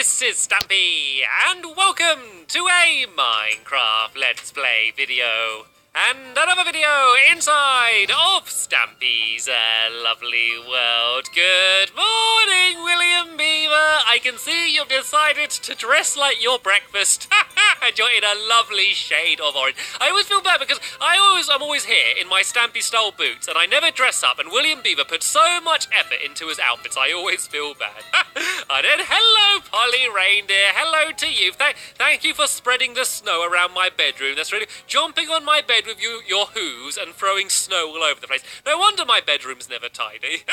this is Stampy, and welcome to a Minecraft Let's Play video. And another video inside of Stampy's lovely world. Good morning, William Beaver. I can see you've decided to dress like your breakfast. And you're in a lovely shade of orange. I always feel bad because I'm always here in my Stampy style boots and I never dress up, and William Beaver puts so much effort into his outfits. I always feel bad. And then hello, Polly Reindeer. Hello to you. Thank you for spreading the snow around my bedroom. That's really jumping on my bed with your hooves and throwing snow all over the place. No wonder my bedroom's never tidy.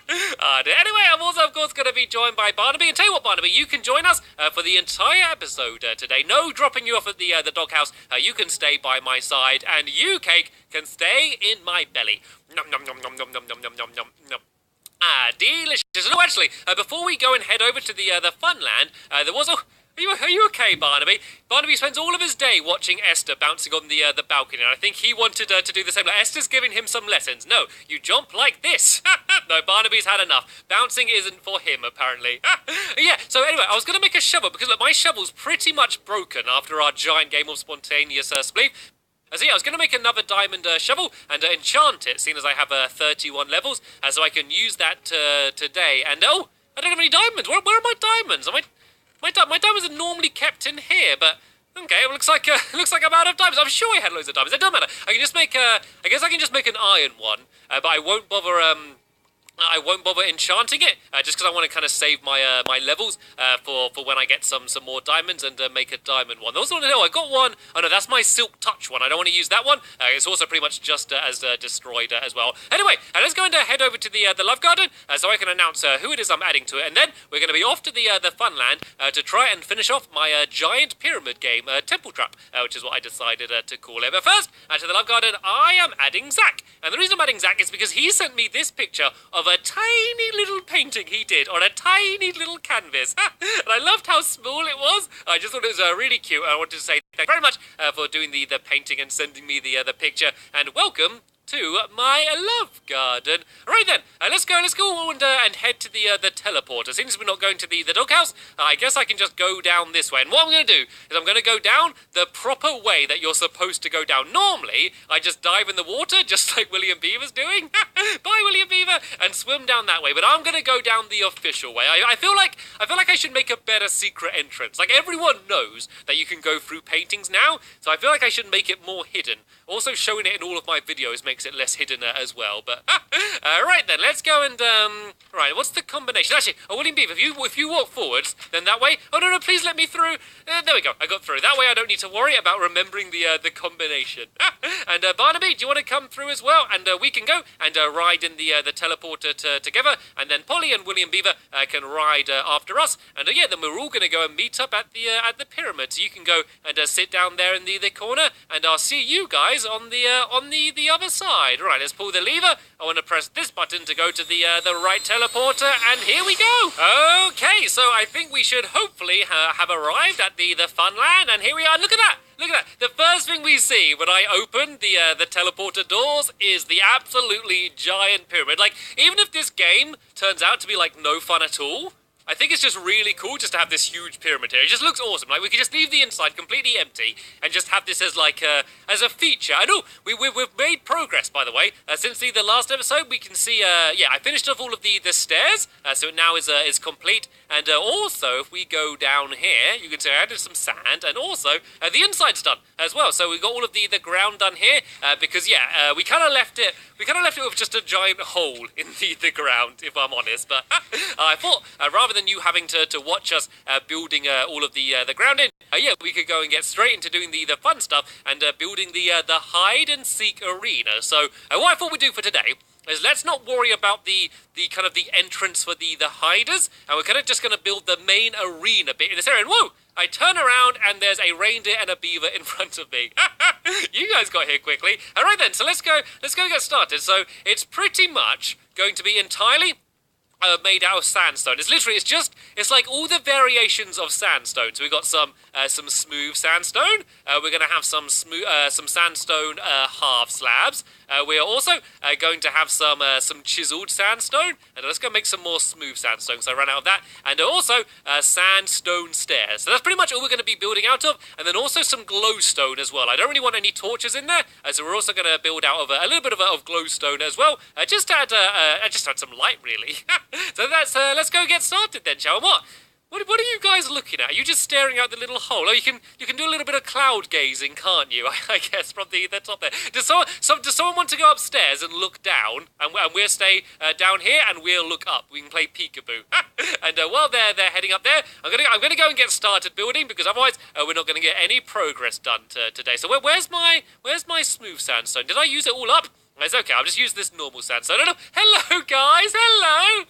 Anyway, I'm also, of course, going to be joined by Barnaby. And tell you what, Barnaby, you can join us for the entire episode today. No dropping you off at the doghouse. You can stay by my side, and you, Cake, can stay in my belly. Nom nom nom nom nom nom nom nom nom nom nom. Delicious. No, actually, before we go and head over to the Funland, there was a... Are you okay, Barnaby? Barnaby spends all of his day watching Esther bouncing on the balcony, and I think he wanted to do the same. Like, Esther's giving him some lessons. No, you jump like this. No, Barnaby's had enough. Bouncing isn't for him, apparently. Yeah, so anyway, I was going to make a shovel, because look, my shovel's pretty much broken after our giant game of spontaneous spleef. So yeah, I was going to make another diamond shovel and enchant it, seeing as I have 31 levels, so I can use that today. And oh, I don't have any diamonds. Where are my diamonds? My diamonds are normally kept in here, but okay, it looks like I'm out of diamonds. I'm sure I had loads of diamonds. It doesn't matter. I can just make I guess I can just make an iron one, but I won't bother enchanting it, just because I want to kind of save my my levels for when I get some more diamonds and make a diamond one. Those want to know, I got one. Oh no, that's my silk touch one. I don't want to use that one. It's also pretty much just as destroyed as well. Anyway, let's go and head over to the love garden so I can announce who it is I'm adding to it, and then we're going to be off to the Funland to try and finish off my giant pyramid game, Temple Trap, which is what I decided to call it. But first, to the love garden, I am adding Zach, and the reason I'm adding Zach is because he sent me this picture of a tiny little painting he did on a tiny little canvas. And I loved how small it was. I just thought it was really cute. I wanted to say thank you very much for doing the painting and sending me the picture. And welcome to my love garden. Right then, let's go and head to the teleporter. Since we're not going to the doghouse, I guess I can just go down this way. And what I'm going to do is I'm going to go down the proper way that you're supposed to go down. Normally, I just dive in the water, just like William Beaver's doing. Bye, William Beaver, and swim down that way. But I'm going to go down the official way. I feel like I should make a better secret entrance. Like, everyone knows that you can go through paintings now, so I feel like I should make it more hidden. Also, showing it in all of my videos makes it less hidden as well. But right then, let's go and right. What's the combination? Actually, William Beaver, if you walk forwards, then that way. Oh no, please let me through. There we go. I got through. That way, I don't need to worry about remembering the combination. And Barnaby, do you want to come through as well? And we can go and ride in the teleporter together. And then Polly and William Beaver can ride after us. And yeah, then we're all going to go and meet up at the pyramid. So you can go and sit down there in the corner, and I'll see you guys on the other side. Right, let's pull the lever. I want to press this button to go to the right teleporter, and here we go. Okay, so I think we should hopefully have arrived at the Funland, and here we are. Look at that. Look at that. The first thing we see when I open the teleporter doors is the absolutely giant pyramid. Like, even if this game turns out to be like no fun at all, I think it's just really cool just to have this huge pyramid here. It just looks awesome. Like, we could just leave the inside completely empty and just have this as like as a feature. I know we've made progress, by the way. Since the last episode, we can see yeah, I finished off all of the stairs, so it now is complete. And also, if we go down here, you can see I added some sand, and also the inside's done as well. So we've got all of the ground done here because yeah, we kind of left it with just a giant hole in the ground, if I'm honest. But I thought rather than you having to watch us building all of the ground in, yeah, we could go and get straight into doing the fun stuff and building the hide and seek arena. So what I thought we'd do for today is let's not worry about the kind of the entrance for the hiders, and we're kind of just going to build the main arena bit in this area. And whoa! I turn around and there's a reindeer and a beaver in front of me. You guys got here quickly. All right then, so let's go get started. So it's pretty much going to be entirely made out of sandstone. It's like all the variations of sandstone. So we've got some smooth sandstone. We're going to have some sandstone half slabs. We are also going to have some chiseled sandstone, and let's go make some more smooth sandstone. So I ran out of that, and also sandstone stairs. So that's pretty much all we're going to be building out of, and then also some glowstone as well. I don't really want any torches in there, so we're also going to build out of a little bit of glowstone as well, just to add some light, really. So that's let's go get started then, shall we? What are you guys looking at? Are you just staring out the little hole? Oh, you can do a little bit of cloud gazing, can't you? I guess from the top there. Does someone want to go upstairs and look down, and we'll stay down here and we'll look up? We can play peekaboo. And while they're heading up there, I'm gonna go and get started building, because otherwise we're not gonna get any progress done today. So where's my smooth sandstone? Did I use it all up? It's okay, I'll just use this normal sandstone. No, hello guys, hello!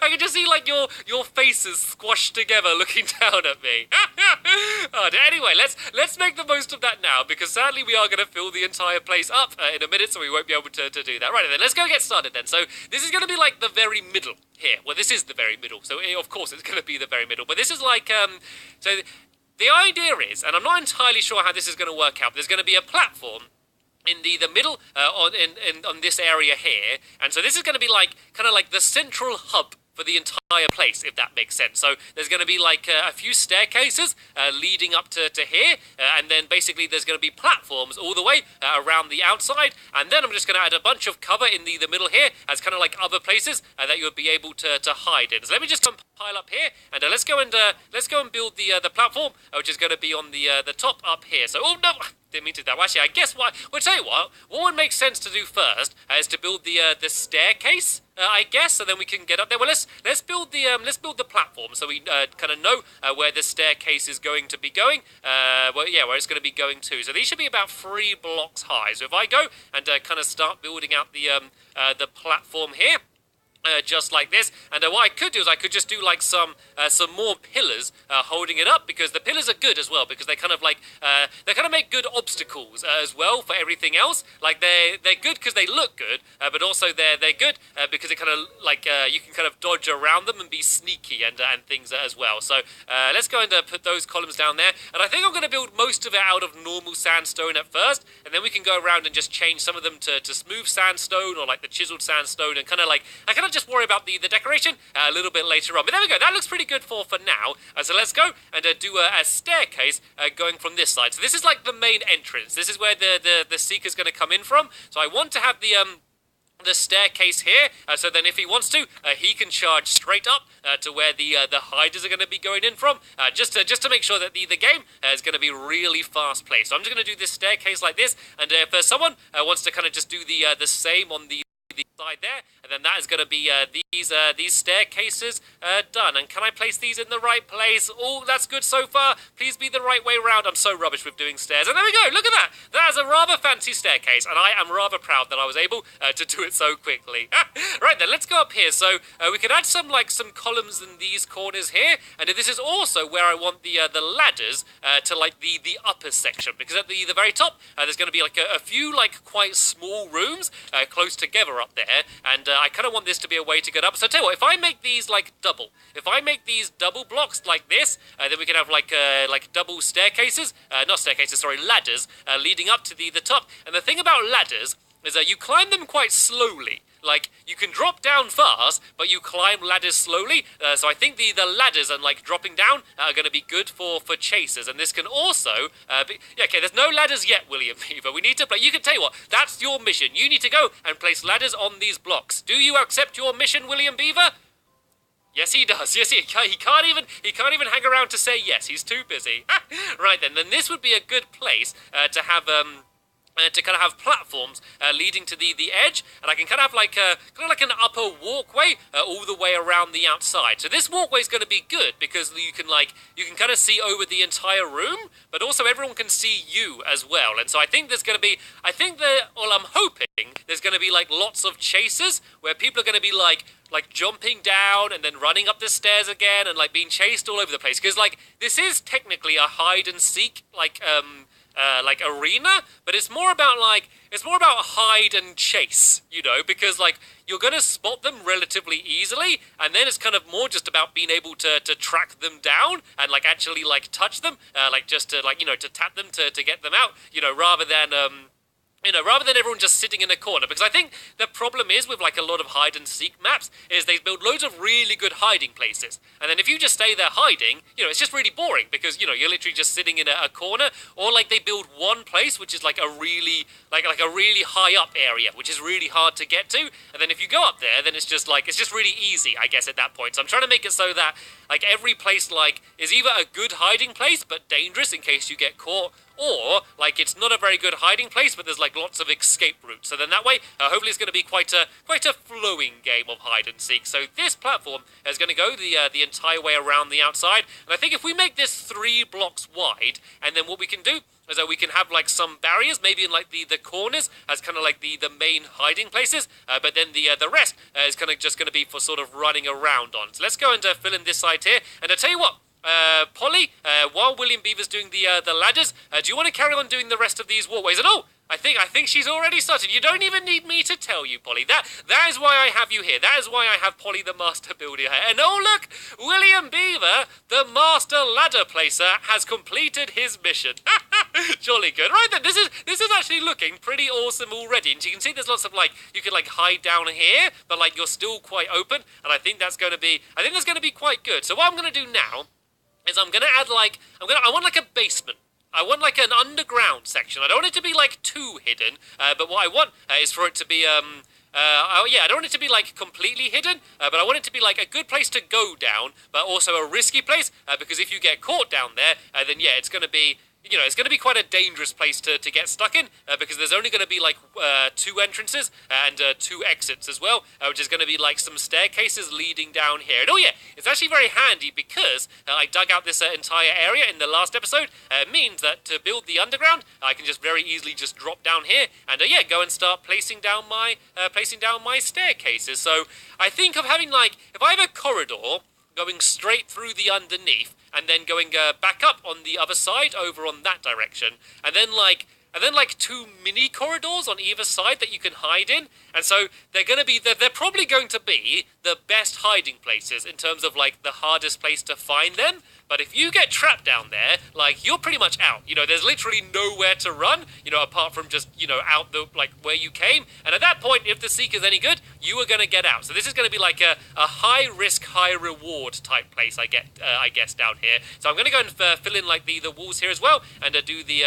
I can just see like your faces squashed together looking down at me. Anyway, let's make the most of that now, because sadly we are going to fill the entire place up in a minute, so we won't be able to do that. Right then, let's go get started then. So this is going to be like the very middle here. Well, this is the very middle, so of course it's going to be the very middle. But this is like, so the idea is, and I'm not entirely sure how this is going to work out, there's going to be a platform in the middle on this area here, and so this is going to be like kind of like the central hub for the entire place, if that makes sense. So there's going to be like a few staircases leading up to here, and then basically there's going to be platforms all the way around the outside, and then I'm just going to add a bunch of cover in the middle here as kind of like other places that you would be able to hide in. So let me just compile up here, and let's go and build the platform, which is going to be on the top up here. So, oh no, didn't mean to do that. Well, actually, I guess what we'll tell you what would make sense to do first is to build the staircase. I guess, so then we can get up there. Well, let's build the platform, so we kind of know where the staircase is going to be going. Well, yeah, where it's going to be going to. So these should be about 3 blocks high. So if I go and kind of start building out the platform here. Just like this, and what I could do is I could just do like some more pillars holding it up, because the pillars are good as well, because they kind of like they kind of make good obstacles as well for everything else. Like they're good because they look good, but also they're good because it kind of like you can kind of dodge around them and be sneaky and things as well. So let's go and put those columns down there, and I think I'm going to build most of it out of normal sandstone at first, and then we can go around and just change some of them to smooth sandstone or like the chiseled sandstone, and kind of like I kind of just worry about the decoration a little bit later on. But there we go, that looks pretty good for now. So let's go and do a staircase going from this side. So this is like the main entrance. This is where the seeker's going to come in from. So I want to have the staircase here, so then if he wants to, he can charge straight up to where the hiders are going to be going in from, just to make sure that the game is going to be really fast paced. So I'm just going to do this staircase like this, and if someone wants to kind of just do the same on the side there, and then that is going to be these staircases done. And can I place these in the right place? Oh, that's good so far. Please be the right way around. I'm so rubbish with doing stairs. And there we go. Look at that. That is a rather fancy staircase, and I am rather proud that I was able to do it so quickly. Right then, let's go up here. So we could add some columns in these corners here, and this is also where I want the ladders to like the upper section, because at the very top there's going to be like a few like quite small rooms close together up there, and I kind of want this to be a way to get up. So tell you what, if I make these like double, if I make these double blocks like this, then we can have like double staircases, not staircases, sorry, ladders leading up to the top. And the thing about ladders is that you climb them quite slowly. Like, you can drop down fast, but you climb ladders slowly. So I think the ladders and like dropping down are going to be good for chasers. And this can also be, yeah, okay, there's no ladders yet, William Beaver. We need to play. You can tell you what, that's your mission. You need to go and place ladders on these blocks. Do you accept your mission, William Beaver? Yes, he does. Yes, he can't even hang around to say yes. He's too busy. Right then this would be a good place to have to kind of have platforms leading to the edge, and I can kind of have like an upper walkway all the way around the outside. So this walkway is going to be good because you can kind of see over the entire room, but also everyone can see you as well. And so I think there's going to be, I'm hoping there's going to be like lots of chases where people are going to be like jumping down and then running up the stairs again and like being chased all over the place, because like this is technically a hide and seek arena, but it's more about hide and chase, because like you're gonna spot them relatively easily, and then it's kind of more just about being able to track them down and like actually like touch them, just to to tap them to get them out, rather than everyone just sitting in a corner. Because I think the problem is with like a lot of hide and seek maps is they build loads of really good hiding places, and then if you just stay there hiding, it's just really boring because you're literally just sitting in a corner. Or like they build one place which is like a really a really high up area which is really hard to get to, and then if you go up there, then it's just really easy, I guess, at that point. So I'm trying to make it so that like every place like is either a good hiding place but dangerous in case you get caught, or like it's not a very good hiding place but there's like lots of escape routes. So then that way, hopefully it's going to be quite a flowing game of hide and seek. So this platform is going to go the entire way around the outside, and I think if we make this 3 blocks wide, and then what we can do is that we can have like some barriers, maybe in like the corners as kind of like the main hiding places, but then the rest is kind of just going to be for sort of running around on. So let's go and fill in this side here, and I'll tell you what. Polly, while William Beaver's doing the ladders, do you want to carry on doing the rest of these walkways? And I think she's already started. You don't even need me to tell you, Polly. That is why I have you here. That is why I have Polly the Master Builder here. And look, William Beaver, the Master Ladder Placer, has completed his mission. Jolly good. Right then, this is actually looking pretty awesome already. And you can see there's lots of you can hide down here, but you're still quite open. And I think that's going to be quite good. So what I'm going to do now is I'm going to add I want a basement. I want an underground section. I don't want it to be too hidden, but what I want is for it to be I don't want it to be completely hidden, but I want it to be a good place to go down, but also a risky place, because if you get caught down there, then yeah, it's going to be it's going to be quite a dangerous place to get stuck in, because there's only going to be 2 entrances and 2 exits as well, which is going to be some staircases leading down here. And it's actually very handy because I dug out this entire area in the last episode. It means that to build the underground, I can just very easily just drop down here and go and start placing down my staircases. So I think of having if I have a corridor going straight through the underneath, and then going back up on the other side over on that direction, and then 2 mini corridors on either side that you can hide in. And so they're probably going to be the best hiding places in terms of the hardest place to find them. But if you get trapped down there, you're pretty much out. There's literally nowhere to run, apart from just, out the, where you came. And at that point, if the Seeker's any good, you are going to get out. So this is going to be a high risk, high reward type place, I guess, down here. So I'm going to go and fill in the walls here as well, and do the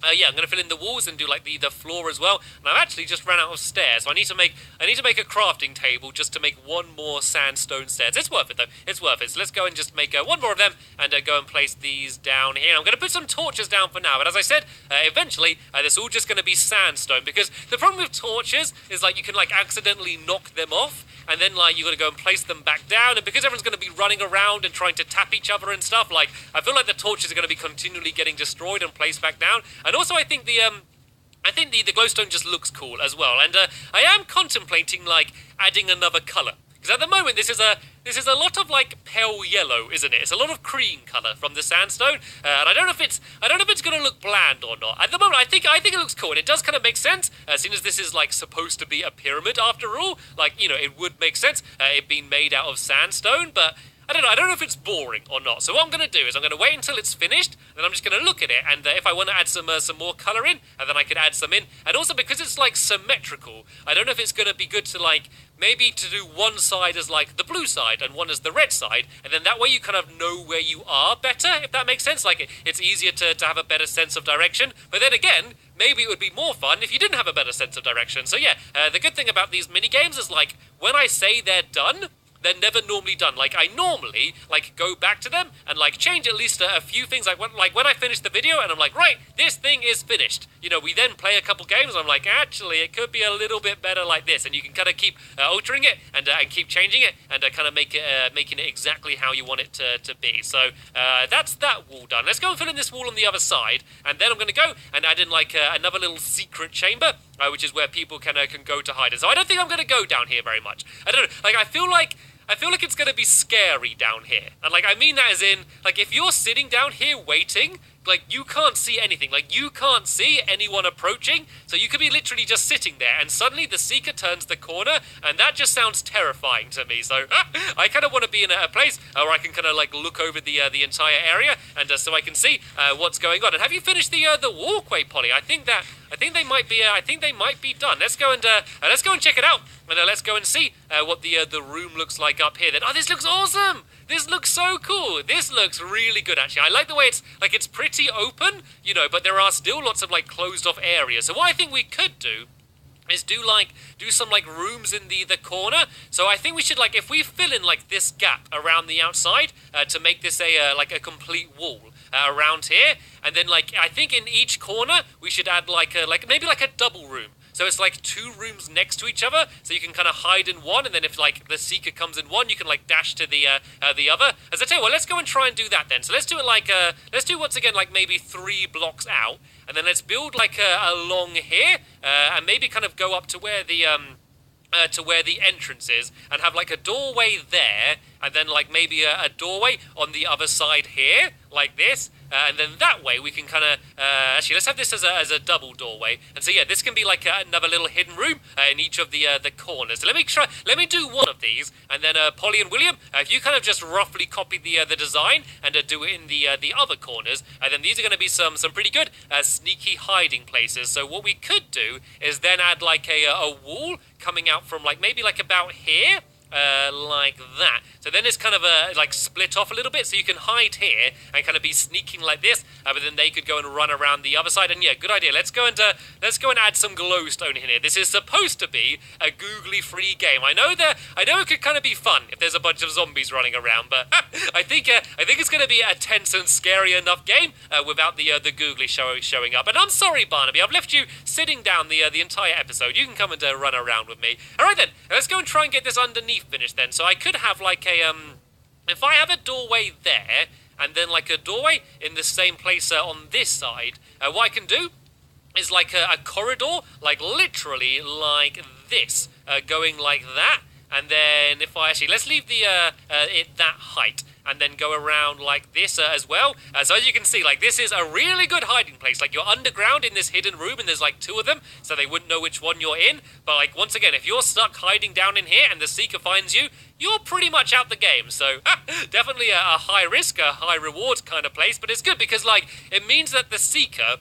I'm going to fill in the walls and do the floor as well. And I've actually just ran out of stairs, so I need to make a crafting table just to make 1 more sandstone stairs. It's worth it though. It's worth it. So let's go and just make 1 more of them and go and place these down here. I'm going to put some torches down for now, but as I said, eventually this is all just going to be sandstone, because the problem with torches is you can accidentally knock them off, and then you got to go and place them back down, and because everyone's going to be running around and trying to tap each other and stuff, I feel the torches are going to be continually getting destroyed and placed back down. And also I think the glowstone just looks cool as well, and I am contemplating adding another colour, because at the moment this is a lot of pale yellow, isn't it? It's a lot of cream colour from the sandstone, and I don't know if it's going to look bland or not. At the moment, I think it looks cool, and it does kind of make sense, seeing as this is supposed to be a pyramid after all. It would make sense it being made out of sandstone, but I don't know if it's boring or not. So what I'm going to do is I'm going to wait until it's finished, then I'm just going to look at it, and if I want to add some more colour in, and then I could add some in. And also because it's symmetrical, I don't know if it's going to be good to maybe to do one side as the blue side and one as the red side, and then that way you kind of know where you are better, if that makes sense. It's easier to have a better sense of direction. But then again, maybe it would be more fun if you didn't have a better sense of direction. So yeah, the good thing about these mini games is when I say they're done, they're never normally done. I normally go back to them and change at least a few things. When I finish the video and I'm right, this thing is finished. We then play a couple games. I'm actually it could be a little bit better like this, and you can kind of keep altering it and keep changing it and kind of making it exactly how you want it to be. So that's that wall done. Let's go and fill in this wall on the other side, and then I'm going to go and add in another little secret chamber, which is where people can go to hide. And so I don't think I'm going to go down here very much. I don't know. I feel like it's going to be scary down here. And I mean that as in, if you're sitting down here waiting, like you can't see anything. Like you can't see anyone approaching. So you could be literally just sitting there, and suddenly the Seeker turns the corner, and that just sounds terrifying to me. So I kind of want to be in a place where I can kind of like look over the entire area, and so I can see what's going on. And have you finished the walkway, Polly? I think they might be done. Let's go and check it out, and let's go and see what the room looks like up here. Then, oh, this looks awesome. This looks so cool. This looks really good, actually. I like the way it's pretty open, you know, but there are still lots of like closed off areas. So what I think we could do is do some like rooms in the corner. So I think we should, like, if we fill in like this gap around the outside to make this like a complete wall around here, and then like I think in each corner we should add maybe like a double room. So it's like two rooms next to each other, so you can kind of hide in one, and then if like the Seeker comes in one, you can like dash to the other. As I tell you, well, let's go and try and do that then. So let's do it let's do once again like maybe 3 blocks out, and then let's build like along here, and maybe kind of go up to where the entrance is, and have like a doorway there, and then like maybe a doorway on the other side here, like this. And then that way we can kind of actually let's have this as a double doorway. And so yeah, this can be like another little hidden room in each of the corners. So let me do one of these, and then Polly and William, if you kind of just roughly copy the design and do it in the other corners, and then these are going to be some pretty good sneaky hiding places. So what we could do is then add like a wall coming out from like maybe like about here. Like that. So then it's kind of like split off a little bit, so you can hide here and kind of be sneaking like this, but then they could go and run around the other side. And yeah, good idea. Let's go and add some glowstone in here. This is supposed to be a googly free game. I know it could kind of be fun if there's a bunch of zombies running around, but I think it's going to be a tense and scary enough game without the googly showing up. And I'm sorry, Barnaby, I've left you sitting down the entire episode. You can come and run around with me. All right then, let's go and try and get this underneath finished then. So I could have like if I have a doorway there, and then like a doorway in the same place on this side, what I can do is like a corridor, like literally like this, going like that. And then if I let's leave the it that height, and then go around like this as well. So as you can see, like this is a really good hiding place. Like you're underground in this hidden room, and there's like 2 of them, so they wouldn't know which one you're in. But like once again, if you're stuck hiding down in here and the Seeker finds you, you're pretty much out the game. So definitely a high risk, a high reward kind of place. But it's good because like it means that the Seeker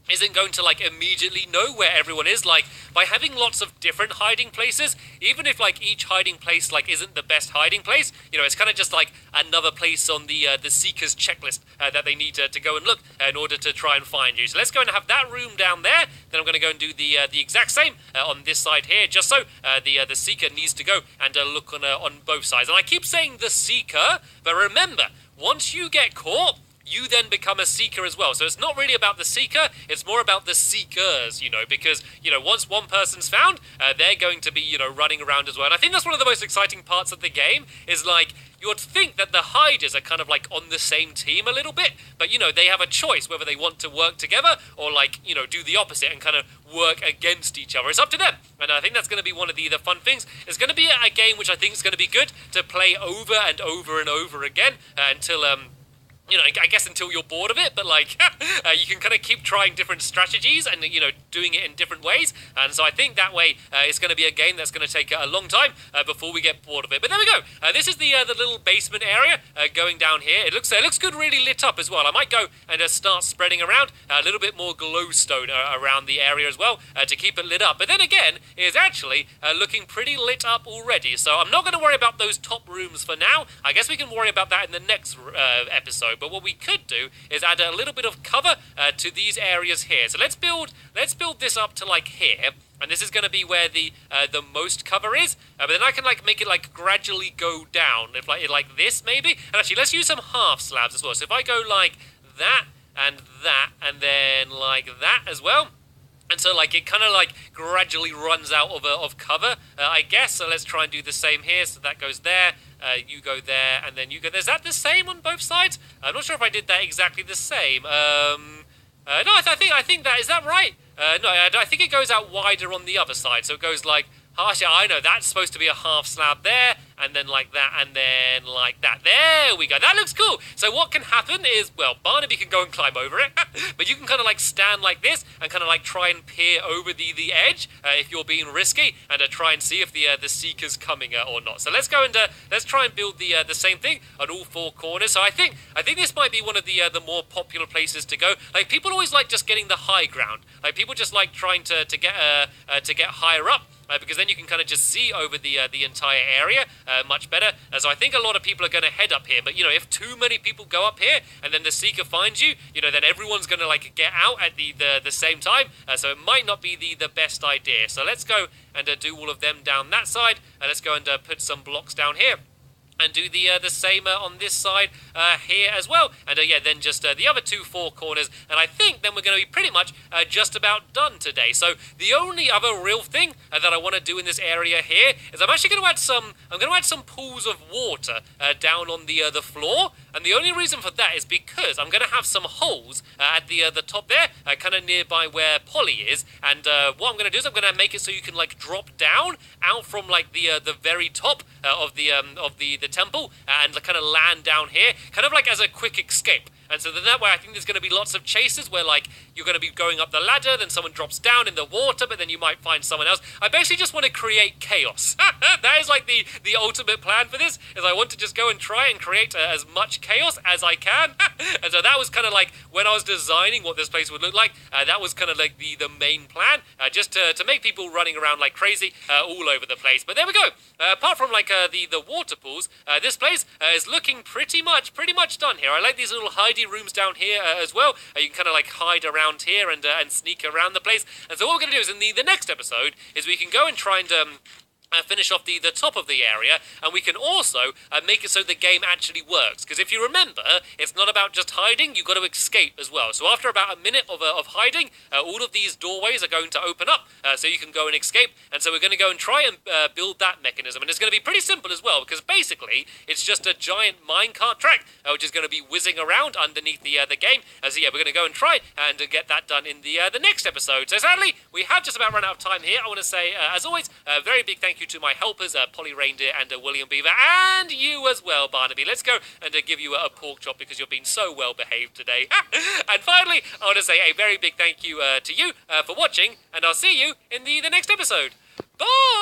isn't going to like immediately know where everyone is. Like by having lots of different hiding places, even if like each hiding place like isn't the best hiding place, you know, it's kind of just like another place on the Seeker's checklist that they need to go and look in order to try and find you. So let's go and have that room down there. Then I'm going to go and do the exact same on this side here, just so the Seeker needs to go and look on both sides. And I keep saying the Seeker, but remember, once you get caught, you then become a Seeker as well. So it's not really about the Seeker, it's more about the Seekers, you know, because, you know, once one person's found, they're going to be, you know, running around as well. And I think that's one of the most exciting parts of the game, is like, you would think that the hiders are kind of like on the same team a little bit, but, you know, they have a choice whether they want to work together or like, you know, do the opposite and kind of work against each other. It's up to them. And I think that's going to be one of the fun things. It's going to be a game which I think is going to be good to play over and over and over again until, you know, I guess until you're bored of it, but like, you can kind of keep trying different strategies and, you know, doing it in different ways. And so I think that way it's going to be a game that's going to take a long time before we get bored of it. But there we go. This is the little basement area going down here. It looks good, really lit up as well. I might go and start spreading around a little bit more glowstone around the area as well to keep it lit up. But then again, it's actually looking pretty lit up already. So I'm not going to worry about those top rooms for now. I guess we can worry about that in the next episode. But what we could do is add a little bit of cover to these areas here. So let's build this up to like here, and this is going to be where the most cover is. But then I can like make it like gradually go down, if like this maybe. And actually, let's use some half slabs as well. So if I go like that, and then like that as well. And so, like, it kind of, like, gradually runs out of cover, I guess. So let's try and do the same here. So that goes there, you go there, and then you go there. Is that the same on both sides? I'm not sure if I did that exactly the same. No, I think that, is that right? No, I think it goes out wider on the other side. So it goes, like, Actually, I know, that's supposed to be a half slab there, and then like that, and then like that. There we go. That looks cool. So what can happen is, well, Barnaby can go and climb over it, but you can kind of like stand like this and kind of like try and peer over the edge if you're being risky, and try and see if the Seeker's coming or not. So let's go and let's try and build the same thing on all four corners. So I think this might be one of the more popular places to go. Like, people always like just getting the high ground. Like, people just like trying to get higher up. Because then you can kind of just see over the entire area much better. So I think a lot of people are going to head up here. But, you know, if too many people go up here and then the Seeker finds you, you know, then everyone's going to, like, get out at the same time. So it might not be the best idea. So let's go and do all of them down that side. Let's go and put some blocks down here. And do the same on this side here as well. And yeah, then just the other four corners. And I think then we're going to be pretty much just about done today. So the only other real thing that I want to do in this area here is I'm actually going to add some pools of water down on the floor. And the only reason for that is because I'm going to have some holes at the top there, kind of nearby where Polly is. And what I'm going to do is I'm going to make it so you can like drop down out from like the very top of the temple and kind of land down here, kind of like as a quick escape. And so then that way I think there's going to be lots of chases where like you're going to be going up the ladder, then someone drops down in the water, but then you might find someone else. I basically just want to create chaos. That is like the ultimate plan for this, is I want to just go and try and create as much chaos as I can. And so that was kind of like when I was designing what this place would look like, that was kind of like the main plan, just to make people running around like crazy all over the place. But there we go. Apart from like the water pools, this place is looking pretty much done here. I like these little hidey rooms down here as well. You can kind of like hide around here and sneak around the place. And so what we're going to do is in the next episode is we can go and try and finish off the top of the area, and we can also make it so the game actually works. Because if you remember, it's not about just hiding, you've got to escape as well. So after about a minute of hiding, all of these doorways are going to open up, so you can go and escape. And so we're going to go and try and build that mechanism. And it's going to be pretty simple as well, because basically it's just a giant minecart track, which is going to be whizzing around underneath the game. So yeah, we're going to go and try and get that done in the next episode. So sadly, we have just about run out of time here. I want to say, as always, a very big thank you to my helpers, Polly Reindeer and William Beaver, and you as well, Barnaby. Let's go and give you a pork chop because you've been so well behaved today. And finally, I want to say a very big thank you to you for watching, and I'll see you in the next episode. Bye!